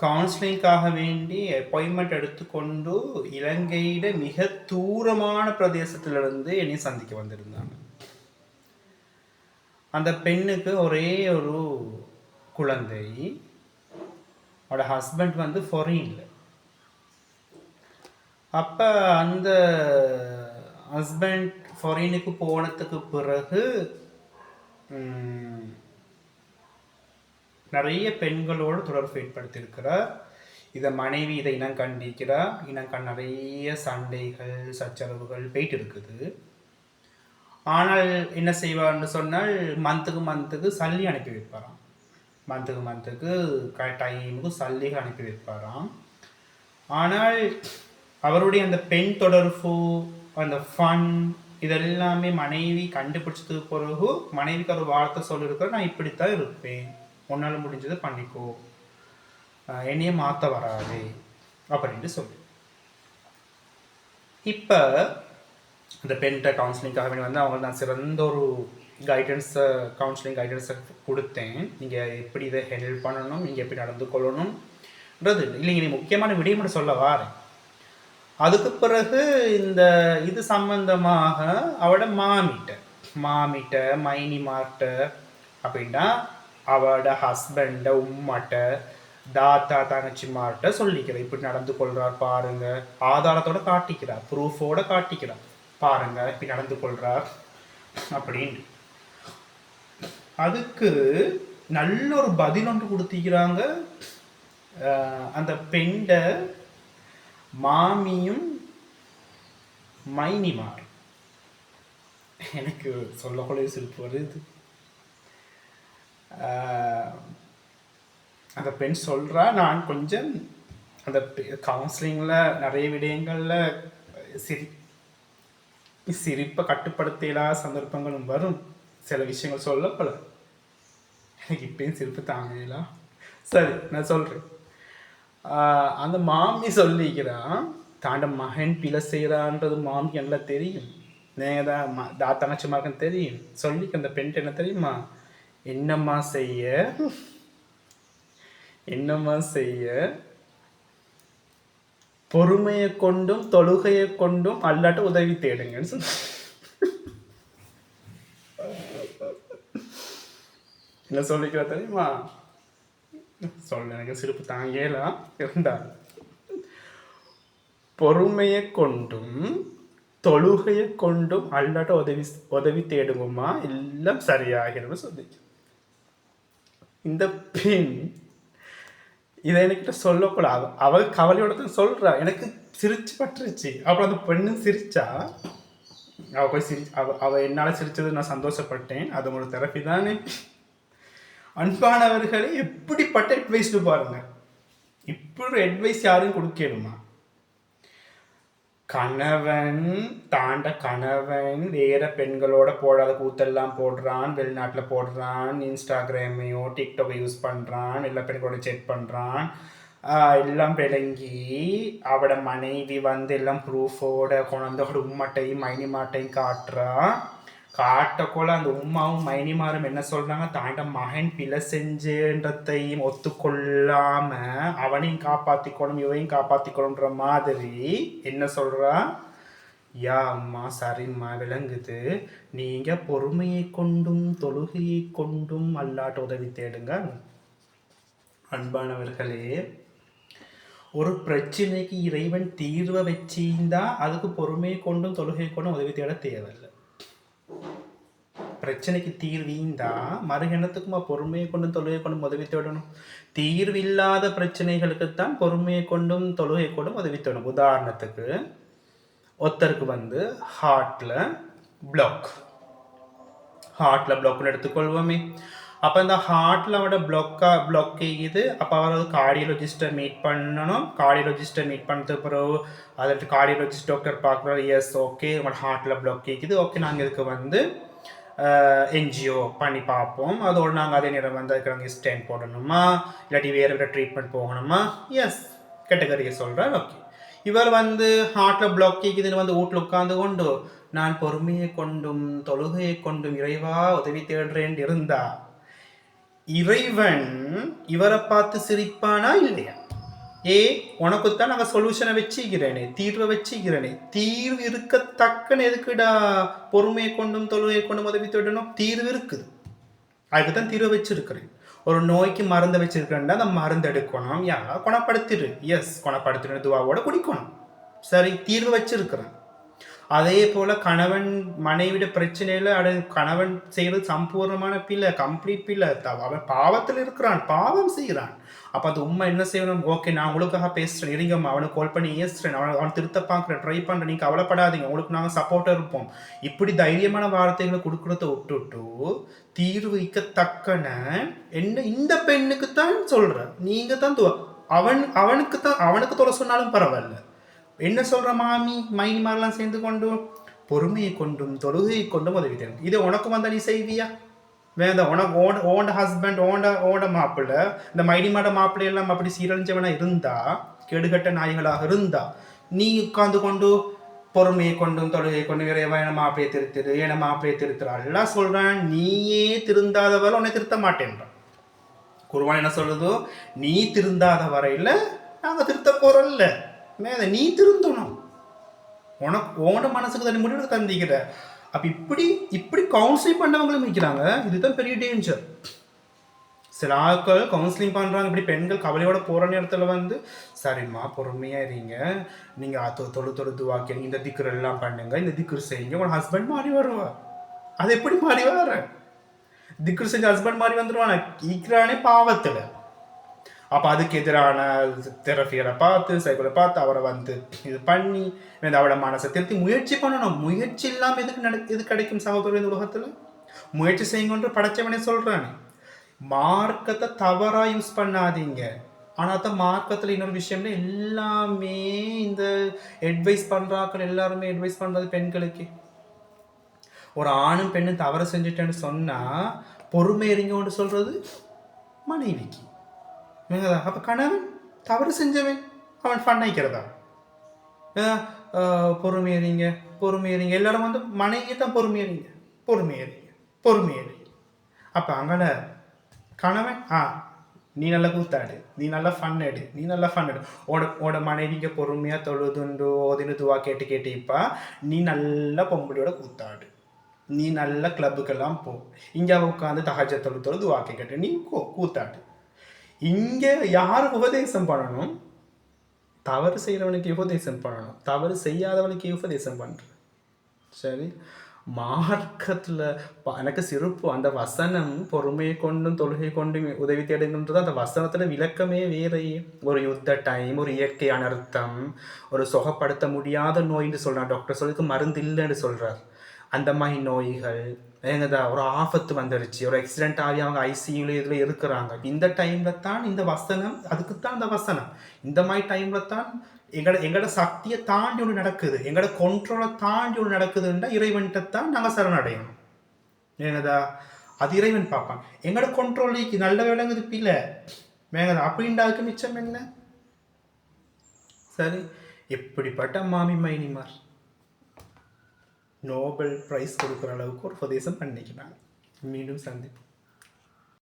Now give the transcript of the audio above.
கவுன்சிலிங்காக வேண்டி அப்பாயின்மெண்ட் எடுத்துக்கொண்டு இலங்கையிட மிக தூரமான பிரதேசத்திலிருந்து என்னை சந்திக்க வந்திருந்தாங்க. அந்த பெண்ணுக்கு ஒரே ஒரு குழந்தை. அவட ஹஸ்பண்ட் வந்து ஃபாரின்ல. அப்போ அந்த ஹஸ்பண்ட் ஃபாரினுக்கு போனதுக்கு பிறகு நிறைய பெண்களோடு தொடர்பு ஏற்படுத்தியிருக்கிறார். இதை மனைவி இதை இனம் கண்டிக்கிறார். நிறைய சண்டைகள் சச்சரவுகள் போயிட்டு இருக்குது. ஆனால் என்ன செய்வார்னு சொன்னால் மந்த்துக்கு சல்லி அனுப்பி வைப்பாராம். மந்த்துக்கு டைமுக்கு சல்லிகள் அனுப்பி வைப்பாராம். ஆனால் அவருடைய அந்த பெண் தொடர்பு, அந்த ஃபன், இதெல்லாமே மனைவி கண்டுபிடிச்சதுக்கு பிறகு மனைவிக்கு ஒரு வார்த்தை சொல்லியிருக்கிற, நான் இப்படித்தான் இருப்பேன், உன்னால் முடிஞ்சதை பண்ணிக்கோ, என்னையே மாற்ற வராது அப்படின்ட்டு சொல்லு. இப்போ இந்த பெண்கிட்ட கவுன்சிலிங்காக வேண்டி வந்து அவங்க நான் சிறந்த ஒரு கவுன்சிலிங் கைடன்ஸை கொடுத்தேன். நீங்கள் எப்படி இதை ஹேண்டில் பண்ணணும், நீங்கள் எப்படி நடந்து கொள்ளணும்ன்றது இல்லைங்க. நீ முக்கியமான விடயம் மட்டும் சொல்ல வாரேன். அதுக்கு பிறகு இந்த இது சம்பந்தமாக அவட மாமிட்ட மைனிமார்ட்ட அப்படின்னா அவட ஹஸ்பண்ட உம்மாட்ட தாத்தா தங்கச்சிமார்ட்ட சொல்லிக்கிறார், இப்படி நடந்து கொள்றார் பாருங்க, ஆதாரத்தோட காட்டிக்கிறார், ப்ரூஃபோட காட்டிக்கிறார், பாருங்க இப்படி நடந்து கொள்றார் அப்படின்னு. அதுக்கு நல்ல ஒரு பதில் ஒன்று கொடுத்திக்கிறாங்க. அந்த பெண்ட மாமியும் மைனிமார். எனக்கு சொல்லக்கூடிய சிரிப்பு வருது. அந்த பெண் சொல்கிறா, நான் கொஞ்சம் அந்த கவுன்சிலிங்கில் நிறைய விடயங்களில் சிரிப்பை கட்டுப்படுத்தலாத சந்தர்ப்பங்களும் வரும். சில விஷயங்கள் சொல்லப்போல எனக்கு இப்பயும் சிரிப்பு தாங்கலாம். சரி, நான் சொல்கிறேன். அந்த மாமி சொல்லிக்கிறான், தாண்ட மகன் பிழை செய்கிறான்றது மாமிக்கு நல்லா தெரியும். நீங்கள் தான் தங்கச்சிமாருக்குன்னு தெரியும். சொல்லிக்க அந்த பெண் என்ன தெரியுமா, என்னம்மா செய்ய பொறுமையை கொண்டும் தொழுகையை கொண்டும் அல்லாட்ட உதவி தேடுங்கன்னு சொன்ன. என்ன சொல்லிக்கிற தெரியுமா, சொல்ல எனக்கு சிரிப்பு தாங்கலாம் இருந்தால், பொறுமையை கொண்டும் தொழுகையை கொண்டும் அல்லாட்ட உதவி தேடுங்கம்மா, எல்லாம் சரியாகிடும் சொல்லி. இந்த பெண் இதை என்கிட்ட சொல்லக்கூடாது, அவள் கவலையோட தான் சொல்றா. எனக்கு சிரிச்சு பட்டுருச்சு. அப்புறம் அந்த பெண்ணு சிரிச்சா, அவள் போய் அவள் என்னால் சிரிச்சது நான் சந்தோஷப்பட்டேன். அது ஒரு தெரப்பி தானே. அன்பானவர்களே, எப்படிப்பட்ட அட்வைஸ்னு பாருங்க. இப்படி ஒரு அட்வைஸ் யாரும் கொடுக்கணுமா? கணவன் வேற பெண்களோட போடாத கூத்தெல்லாம் போடுறான், வெளிநாட்டில் போடுறான், இன்ஸ்டாகிராமையோ டிக்டாக்கை யூஸ் பண்ணுறான், எல்லா பெண்களோட செக் பண்ணுறான், எல்லாம் விளங்கி அவட மனைவி வந்து எல்லாம் ப்ரூஃபோட குழந்தையோட உம்மட்டையும் மைனிமாட்டையும் காட்டக்கோல அந்த உமாவும் மைனிமாரும் என்ன சொல்றாங்க, தாண்ட மகன் பிழை செஞ்சன்றதையும் ஒத்துக்கொள்ளாம அவனையும் காப்பாத்திக்கணும் இவையும் காப்பாத்திக்கணும்ன்ற மாதிரி என்ன சொல்றா, யா அம்மா சரிம்மா விளங்குது, நீங்க பொறுமையை கொண்டும் தொழுகையை கொண்டும் அல்லாட்ட உதவி தேடுங்க. அன்பானவர்களே, ஒரு பிரச்சனைக்கு இறைவன் தீர்வை வச்சிருந்தா அதுக்கு பொறுமையை கொண்டும் தொழுகையை கொண்டும் உதவி தேட தேவையில்லை. பிரச்சனைக்கு தீர்வீந்தா மறுகணத்துக்குமா பொறுமையை கொண்டும் தொழுகை கொண்டும் உதவி தேடணும். தீர்வில்லாத பிரச்சனைகளுக்குத்தான் பொறுமையை கொண்டும் தொழுகை கொண்டும் உதவி தேடணும். உதாரணத்துக்கு ஒருத்தருக்கு வந்து ஹார்ட்ல பிளாக்னு எடுத்துக்கொள்வோமே. அப்போ இந்த ஹார்ட்டில் அவட பிளாக் ஆகிது. அப்போ அவர் கார்டியோலஜிஸ்ட்டை மீட் பண்ணணும். கார்டியோலஜிஸ்ட்டை மீட் பண்ணதுக்கு பிறகு அதற்கு கார்டியோலஜிஸ்ட் டாக்டர் பார்க்குறாரு, எஸ் ஓகே உங்களோட ஹார்ட்டில் பிளாக் ஆகிக்குது, ஓகே நாங்கள் இதுக்கு வந்து என்ஜிஓ பண்ணி பார்ப்போம், அதோடு நாங்கள் அதே நேரம் வந்து அதுக்கு நாங்கள் ஸ்டென்ட் போடணுமா இல்லாட்டி வேறு ட்ரீட்மெண்ட் போகணுமா, எஸ் கேட்டகரியை சொல்கிறார். ஓகே, இவர் வந்து ஹார்ட்டில் பிளாக் ஆகிக்குதுன்னு வந்து வீட்டில் உட்காந்து கொண்டு நான் பொறுமையை கொண்டும் தொழுகையை கொண்டும் இறைவா உதவி தேடுறேன் இருந்தா இறைவன் இவரை பார்த்து சிரிப்பானா இல்லையா? உனக்குத்தான் நாங்கள் சொல்யூஷனை வச்சுக்கிறேனே, தீர்வை வச்சுக்கிறேனே. தீர்வு இருக்கத்தக்கன்னு எதுக்குடா பொறுமையை கொண்டும் தொழுகையை கொண்டும் உதவி தேடணும்? தீர்வு இருக்குது, அதுக்கு தான் தீர்வை வச்சிருக்கிறேன். ஒரு நோய்க்கு மருந்து வச்சிருக்கிறேன்னா அந்த மருந்து எடுக்கணும், குணப்படுத்திடு. எஸ், குணப்படுத்தின துவாவோட குடிக்கணும். சரி, தீர்வு வச்சிருக்கிறேன். அதே போல கணவன் மனைவிட பிரச்சனையில கணவன் செய்யறது சம்பூர்ணமான பிள்ளை, கம்ப்ளீட் பிள்ளை. அவன் பாவத்தில் இருக்கிறான், பாவம் செய்கிறான். அப்போ அது உண்மை என்ன செய்யணும்? ஓகே, நான் உங்களுக்காக பேசுகிறேன், இருங்கம்மா, அவனுக்கு கால் பண்ணி ஏசுறேன், அவன் திருத்த பார்க்குறேன், ட்ரை பண்ணுறேன், நீங்கள் கவலைப்படாதீங்க, உங்களுக்கு நாங்கள் சப்போர்ட்டாக இருப்போம். இப்படி தைரியமான வார்த்தைகளை கொடுக்குறத விட்டுட்டு தீர்வு வைக்கத்தக்கன என்ன இந்த பெண்ணுக்கு தான் சொல்கிறேன். நீங்கள் தான் அவனுக்கு தொலை சொன்னாலும் பரவாயில்ல. என்ன சொல்கிற மாமி மைனி மாதிரிலாம் சேர்ந்து கொண்டு பொறுமையை கொண்டும் தொழுகையை கொண்டும் உதவி தரும். இது உனக்கு வந்தால் நீ செய்வியா? வேண்டாம். உனக்கு ஓண்ட ஹஸ்பண்ட் ஓண்ட மாப்பிள்ளை, இந்த மைனிமாட மாப்பிள்ளை எல்லாம் அப்படி சீரழிஞ்சவனா இருந்தா, கெடுகட்ட நாய்களாக இருந்தா, நீ உட்கார்ந்து கொண்டு பொறுமையை கொண்டும் தொழுகை கொண்டும் என மாப்பிளையை திருத்திரு, என மாப்பிளையை திருத்துறா எல்லாம் சொல்றான். நீயே திருந்தாதவரை உன்னை திருத்த மாட்டேன்றான். குர்ஆன் என்ன சொல்லுதோ, நீ திருந்தாத வரையில் நாங்கள் திருத்த போறோம்ல, நீ திருந்தணும். உனக்கு ஓன மனசுக்கு தனி முடிவு தந்திக்கிற. அப்போ இப்படி கவுன்சிலிங் பண்ணவங்களும் இருக்கிறாங்க. இதுதான் பெரிய டேஞ்சர். சில ஆட்கள் கவுன்சிலிங் பண்ணுறாங்க, இப்படி பெண்கள் கவலையோட போகிற நேரத்தில் வந்து, சரிம்மா பொறுமையாக இருங்க, நீங்கள் தொழுது வாக்கிங்க, இந்த திக்கர் எல்லாம் பண்ணுங்க, இந்த திக்கர் செய்யுங்க, உங்கள் ஹஸ்பண்ட் மாறி வருவா. அது எப்படி மாறி வர? திக்கர் செஞ்ச ஹஸ்பண்ட் மாறி வந்துடுவானா? ஈக்கிறானே பாவத்தில். அப்போ அதுக்கு எதிரான தெரபியரை பார்த்து சைக்கிளை பார்த்து அவரை வந்து இது பண்ணி அவளை மனசை திருத்தி முயற்சி பண்ணணும். முயற்சி இல்லாமல் எது கிடைக்கும் சகோதரர் இந்த உலகத்தில்? முயற்சி செய்யுங்கன்ற படைச்சவனே சொல்கிறானே. மார்க்கத்தை தவறாக யூஸ் பண்ணாதீங்க. ஆனால் தான் மார்க்கத்தில் இன்னொரு விஷயம்னா எல்லாமே இந்த அட்வைஸ் பண்ணுறாக்கள் எல்லாருமே அட்வைஸ் பண்ணுறது பெண்களுக்கு. ஒரு ஆணும் பெண்ணும் தவறு செஞ்சுட்டேன்னு சொன்னால் பொறுமை எறிங்கன்னு சொல்கிறது மனைவிக்கு. அப்போ கணவன் தவறு செஞ்சவன் அவன் பண்ணைக்கிறதா? பொறுமையறிங்க எல்லாரும் வந்து மனைவியை தான் பொறுமையறிங்க. அப்போ அங்கே கணவன் நீ நல்லா கூத்தாடு, நீ நல்லா ஃபன் எடு, ஓட மனைவிக்கு பொறுமையாக தொழுதுண்டு ஓதினு துவா கேட்டு இப்பா நீ நல்லா பொம்பளையோட கூத்தாடு, நீ நல்ல கிளப்புக்கெல்லாம் போ, இங்கே உட்காந்து தஹஜ்ஜத் தொழுது துவா கேட்டு நீ கூத்தாடு. இங்கே யாருக்கு உபதேசம் பண்ணணும்? தவறு செய்கிறவனுக்கு உபதேசம் பண்ணணும், தவறு செய்யாதவனுக்கு உபதேசம் பண்ணுற. சரி, மார்க்கத்தில் எனக்கு சிறப்பு அந்த வசனம் பொறுமையை கொண்டும் தொழுகை கொண்டும் உதவி தேடுகின்றது. அந்த வசனத்தில் விளக்கமே வேறையே. ஒரு யுத்த டைம், ஒரு இயற்கை அனர்த்தம், ஒரு சுகப்படுத்த முடியாத நோயின்னு சொல்கிறார் டாக்டர், சொல்லிக்கு மருந்து இல்லைன்னு சொல்கிறார். அந்த மாதிரி நோய்கள் ஒரு ஆபத்து வந்துடுச்சு, ஒரு ஆக்சிடென்ட் ஆகி அவங்க ஐசியூல இதில் இருக்கிறாங்க. இந்த டைமில் தான் இந்த வசனம், அதுக்குத்தான் இந்த வசனம். இந்த மாதிரி டைமில் தான் எங்களோட சக்தியை தாண்டி ஒன்று நடக்குது, எங்களோட கண்ட்ரோலை தாண்டி ஒன்று நடக்குதுன்னா இறைவன்கிட்ட தான் நாங்கள் சரணடையணும். அது இறைவன் பார்ப்பான். எங்களோட கண்ட்ரோலுக்கு நல்ல விளங்குது இல்லை அப்படின்டாக்கு மிச்சம் என்ன? சரி, எப்படிப்பட்ட மாமி மைனிமார் நோபல் பிரைஸ் கொடுக்குற அளவுக்கு ஒரு உபதேசம் பண்ணிக்கிறாங்க. மீண்டும் சந்திப்போம்.